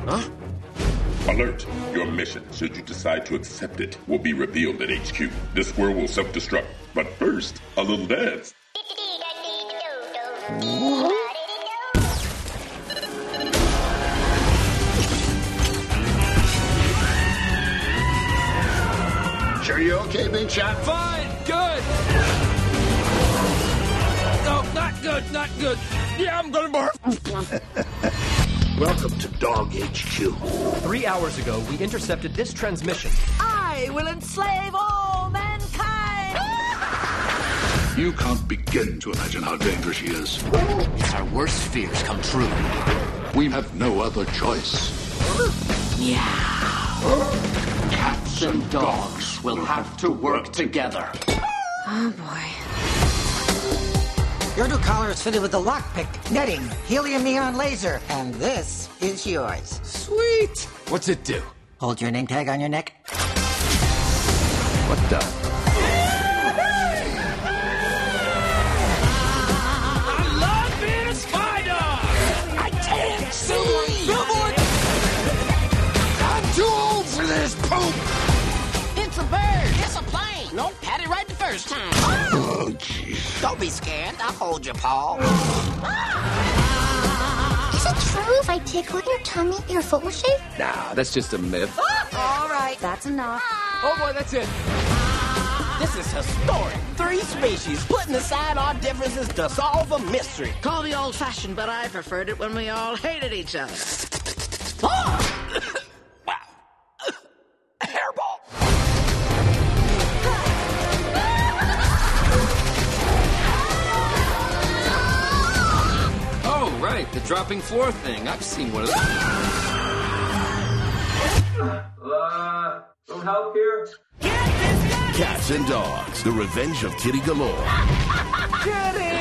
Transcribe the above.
Huh? Alert! Your mission, should you decide to accept it, will be revealed at HQ. This squirrel will self-destruct. But first, a little dance. Sure you okay, big shot? Fine, good. No, not good, not good. Yeah, I'm gonna barf. Welcome to Dog HQ. 3 hours ago, we intercepted this transmission. I will enslave all mankind! You can't begin to imagine how dangerous she is. Our worst fears come true. We have no other choice. Meow. Cats and dogs will have to work together. Oh, boy. Your new collar is fitted with the lockpick, netting, helium neon laser, and this is yours. Sweet. What's it do? Hold your name tag on your neck. What the? I love being a spy dog. I can't see. Billboard. I'm too old for this poop. It's a bird. It's a plane. Nope, had it right the first time. Oh, jeez. Don't be scared. I'll hold your paw. Is it true if I tickle your tummy, your foot will shake? Nah, that's just a myth. All right, that's enough. Oh boy, that's it. This is historic. 3 species putting aside our differences to solve a mystery. Call me old-fashioned, but I preferred it when we all hated each other. Hairball. Oh, right, the dropping floor thing. I've seen one of those. Some help here? Cats and Dogs, The Revenge of Kitty Galore. Kitty!